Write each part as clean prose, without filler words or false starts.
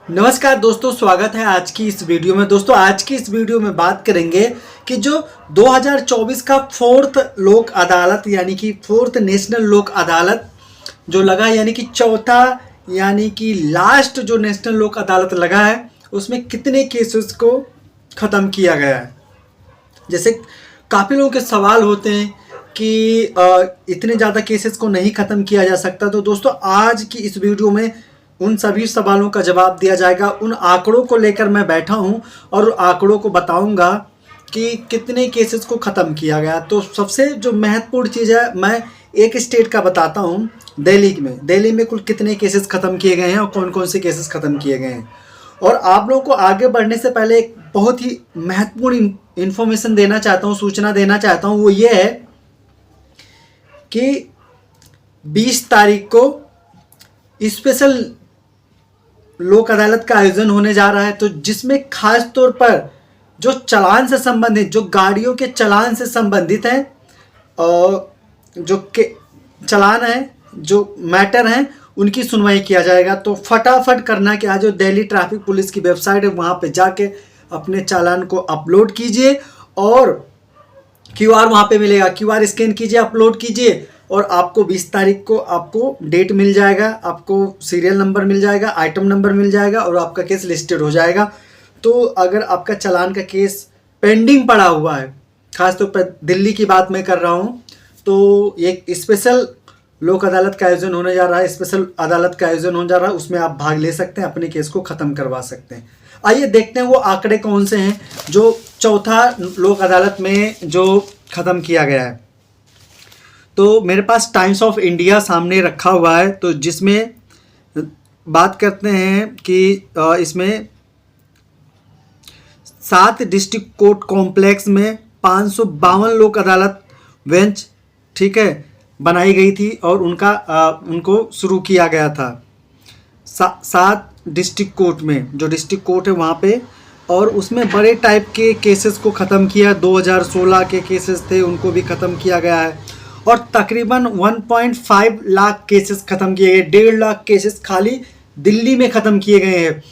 नमस्कार दोस्तों, स्वागत है आज की इस वीडियो में। दोस्तों आज की इस वीडियो में बात करेंगे कि जो 2024 का फोर्थ लोक अदालत यानी कि फोर्थ नेशनल लोक अदालत जो लगा, यानी कि चौथा यानी कि लास्ट जो नेशनल लोक अदालत लगा है उसमें कितने केसेस को ख़त्म किया गया है। जैसे काफ़ी लोगों के सवाल होते हैं कि इतने ज़्यादा केसेस को नहीं ख़त्म किया जा सकता। तो दोस्तों आज की इस वीडियो में उन सभी सवालों का जवाब दिया जाएगा। उन आंकड़ों को लेकर मैं बैठा हूं और आंकड़ों को बताऊंगा कि कितने केसेस को ख़त्म किया गया। तो सबसे जो महत्वपूर्ण चीज़ है, मैं एक स्टेट का बताता हूं, दिल्ली में कुल कितने केसेस ख़त्म किए गए हैं और कौन कौन से केसेस ख़त्म किए गए हैं। और आप लोगों को आगे बढ़ने से पहले एक बहुत ही महत्वपूर्ण इन्फॉर्मेशन देना चाहता हूँ, सूचना देना चाहता हूँ। वो ये है कि 20 तारीख को स्पेशल लोक अदालत का आयोजन होने जा रहा है, तो जिसमें खास तौर पर जो चालान से संबंधित, जो गाड़ियों के चालान से संबंधित हैं और जो के चालान है, जो मैटर हैं, उनकी सुनवाई किया जाएगा। तो फटाफट करना क्या, जो दिल्ली ट्रैफिक पुलिस की वेबसाइट है वहाँ पे जाके अपने चालान को अपलोड कीजिए और क्यूआर वहाँ पे मिलेगा, क्यूआर स्कैन कीजिए, अपलोड कीजिए और आपको 20 तारीख को आपको डेट मिल जाएगा, आपको सीरियल नंबर मिल जाएगा, आइटम नंबर मिल जाएगा और आपका केस लिस्टेड हो जाएगा। तो अगर आपका चालान का केस पेंडिंग पड़ा हुआ है, खासतौर पर दिल्ली की बात मैं कर रहा हूँ, तो एक स्पेशल लोक अदालत का आयोजन होने जा रहा है, स्पेशल अदालत का आयोजन होने जा रहा है, उसमें आप भाग ले सकते हैं, अपने केस को ख़त्म करवा सकते हैं। आइए देखते हैं वो आंकड़े कौन से हैं जो चौथा लोक अदालत में जो ख़त्म किया गया है। तो मेरे पास टाइम्स ऑफ इंडिया सामने रखा हुआ है, तो जिसमें बात करते हैं कि इसमें 7 डिस्ट्रिक्ट कोर्ट कॉम्प्लेक्स में 552 लोक अदालत बेंच, ठीक है, बनाई गई थी और उनको शुरू किया गया था 7 डिस्ट्रिक्ट कोर्ट में, जो डिस्ट्रिक्ट कोर्ट है वहाँ पे। और उसमें बड़े टाइप के केसेस को ख़त्म किया, 2016 के केसेस थे उनको भी ख़त्म किया गया है और तकरीबन 1.5 लाख केसेस ख़त्म किए गए। 1.5 लाख केसेस खाली दिल्ली में ख़त्म किए गए हैं।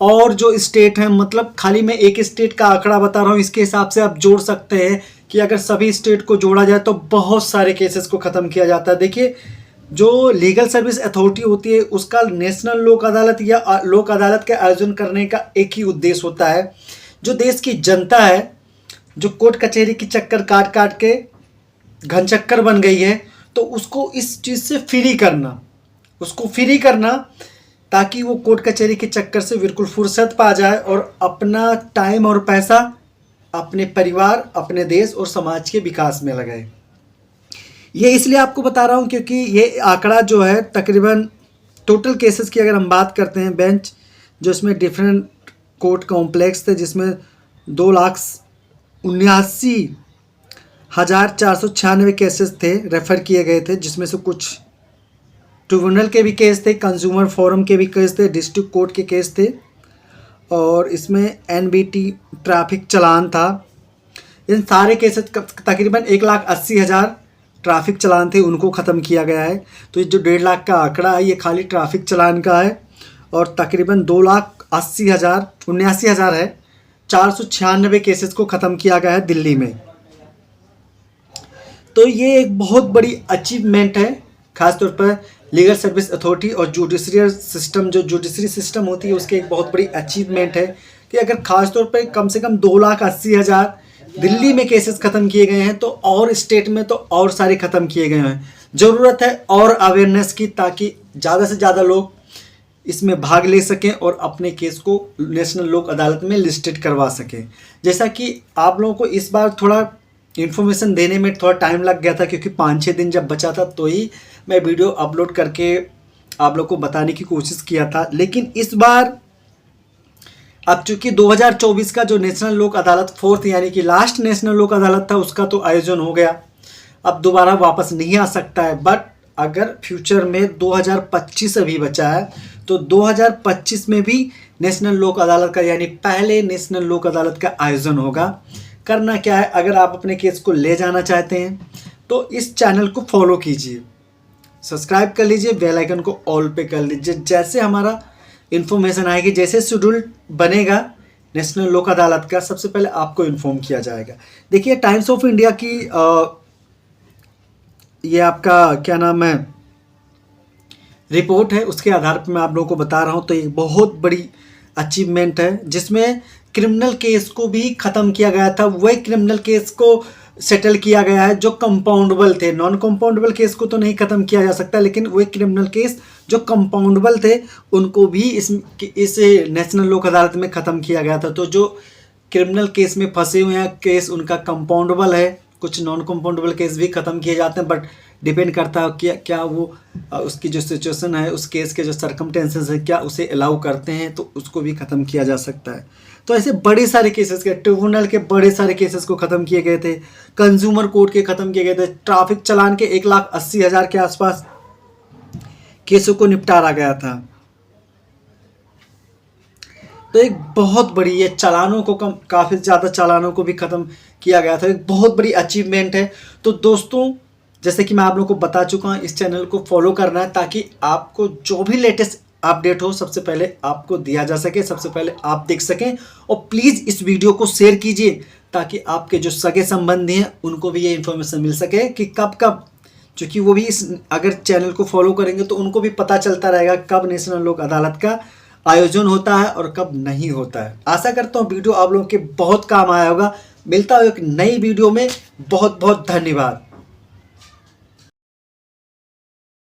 और जो स्टेट हैं, मतलब खाली मैं एक स्टेट का आंकड़ा बता रहा हूँ, इसके हिसाब से आप जोड़ सकते हैं कि अगर सभी स्टेट को जोड़ा जाए तो बहुत सारे केसेस को ख़त्म किया जाता है। देखिए, जो लीगल सर्विस अथॉरिटी होती है उसका नेशनल लोक अदालत या लोक अदालत के आयोजन करने का एक ही उद्देश्य होता है, जो देश की जनता है, जो कोर्ट कचहरी की चक्कर काट काट के घन चक्कर बन गई है, तो उसको इस चीज़ से फ्री करना, उसको फ्री करना ताकि वो कोर्ट कचहरी के चक्कर से बिल्कुल फुर्सत पा जाए और अपना टाइम और पैसा अपने परिवार, अपने देश और समाज के विकास में लगाए। ये इसलिए आपको बता रहा हूँ क्योंकि ये आंकड़ा जो है तकरीबन टोटल केसेस की अगर हम बात करते हैं, बेंच जो इसमें डिफरेंट कोर्ट कॉम्प्लेक्स थे, जिसमें 2,79,496 केसेस थे, रेफ़र किए गए थे, जिसमें से कुछ ट्रिब्यूनल के भी केस थे, कंज्यूमर फोरम के भी केस थे, डिस्ट्रिक्ट कोर्ट के केस थे और इसमें एनबीटी ट्रैफिक चालान था। इन सारे केसेस तकरीबन 1,80,000 ट्रैफिक चालान थे, उनको ख़त्म किया गया है। तो ये जो 1.5 लाख का आंकड़ा है ये खाली ट्रैफिक चालान का है और तकरीबन 2,79,000 है, 496 केसेस को ख़त्म किया गया है दिल्ली में। तो ये एक बहुत बड़ी अचीवमेंट है, ख़ासतौर पर लीगल सर्विस अथॉरिटी और जुडिशरी सिस्टम, जो जुडिशरी सिस्टम होती है उसकी एक बहुत बड़ी अचीवमेंट है कि अगर ख़ासतौर पर कम से कम 2,80,000 दिल्ली में केसेस ख़त्म किए गए हैं तो और स्टेट में तो और सारे ख़त्म किए गए हैं। ज़रूरत है और अवेयरनेस की, ताकि ज़्यादा से ज़्यादा लोग इसमें भाग ले सकें और अपने केस को नेशनल लोक अदालत में लिस्टेड करवा सकें। जैसा कि आप लोगों को इस बार थोड़ा इन्फॉर्मेशन देने में थोड़ा टाइम लग गया था, क्योंकि 5-6 दिन जब बचा था तो ही मैं वीडियो अपलोड करके आप लोग को बताने की कोशिश किया था। लेकिन इस बार अब चूँकि 2024 का जो नेशनल लोक अदालत फोर्थ यानी कि लास्ट नेशनल लोक अदालत था उसका तो आयोजन हो गया, अब दोबारा वापस नहीं आ सकता है। बट अगर फ्यूचर में 2025 अभी बचा है तो 2025 में भी नेशनल लोक अदालत का यानी पहले नेशनल लोक अदालत का आयोजन होगा। करना क्या है, अगर आप अपने केस को ले जाना चाहते हैं तो इस चैनल को फॉलो कीजिए, सब्सक्राइब कर लीजिए, बेल आइकन को ऑल पे कर लीजिए। जैसे हमारा इन्फॉर्मेशन आएगी। जैसे शेड्यूल बनेगा नेशनल लोक अदालत का, सबसे पहले आपको इन्फॉर्म किया जाएगा। देखिए टाइम्स ऑफ इंडिया की ये आपका क्या नाम है रिपोर्ट है, उसके आधार पर मैं आप लोगों को बता रहा हूँ। तो एक बहुत बड़ी अचीवमेंट है जिसमें क्रिमिनल केस को भी ख़त्म किया गया था। वही क्रिमिनल केस को सेटल किया गया है जो कंपाउंडेबल थे। नॉन कंपाउंडेबल केस को तो नहीं ख़त्म किया जा सकता, लेकिन वही क्रिमिनल केस जो कंपाउंडेबल थे उनको भी इस नेशनल लोक अदालत में ख़त्म किया गया था। तो जो क्रिमिनल केस में फंसे हुए हैं केस उनका कंपाउंडेबल है, कुछ नॉन कंपाउंडेबल केस भी ख़त्म किए जाते हैं, बट डिपेंड करता है कि क्या वो उसकी जो सिचुएशन है, उस केस के जो सर्कमटेंसेस है, क्या उसे अलाउ करते हैं, तो उसको भी ख़त्म किया जा सकता है। तो ऐसे बड़े सारे केसेस के ट्रिब्यूनल के बड़े सारे केसेस को ख़त्म किए गए थे, कंज्यूमर कोर्ट के ख़त्म किए गए थे, ट्रैफिक चालान के 1,80,000 के आसपास केसों को निपटारा गया था। तो एक बहुत बड़ी ये चालानों को काफ़ी ज़्यादा चालानों को भी ख़त्म किया गया था, एक बहुत बड़ी अचीवमेंट है। तो दोस्तों जैसे कि मैं आप लोगों को बता चुका हूँ, इस चैनल को फॉलो करना है ताकि आपको जो भी लेटेस्ट अपडेट हो सबसे पहले आपको दिया जा सके, सबसे पहले आप देख सकें। और प्लीज़ इस वीडियो को शेयर कीजिए ताकि आपके जो सगे संबंधी हैं उनको भी ये इन्फॉर्मेशन मिल सके कि कब कब, क्योंकि वो भी इस अगर चैनल को फॉलो करेंगे तो उनको भी पता चलता रहेगा कब नेशनल लोक अदालत का आयोजन होता है और कब नहीं होता है। आशा करता हूँ वीडियो आप लोगों के बहुत काम आया होगा। मिलता हूँ एक नई वीडियो में। बहुत बहुत धन्यवाद।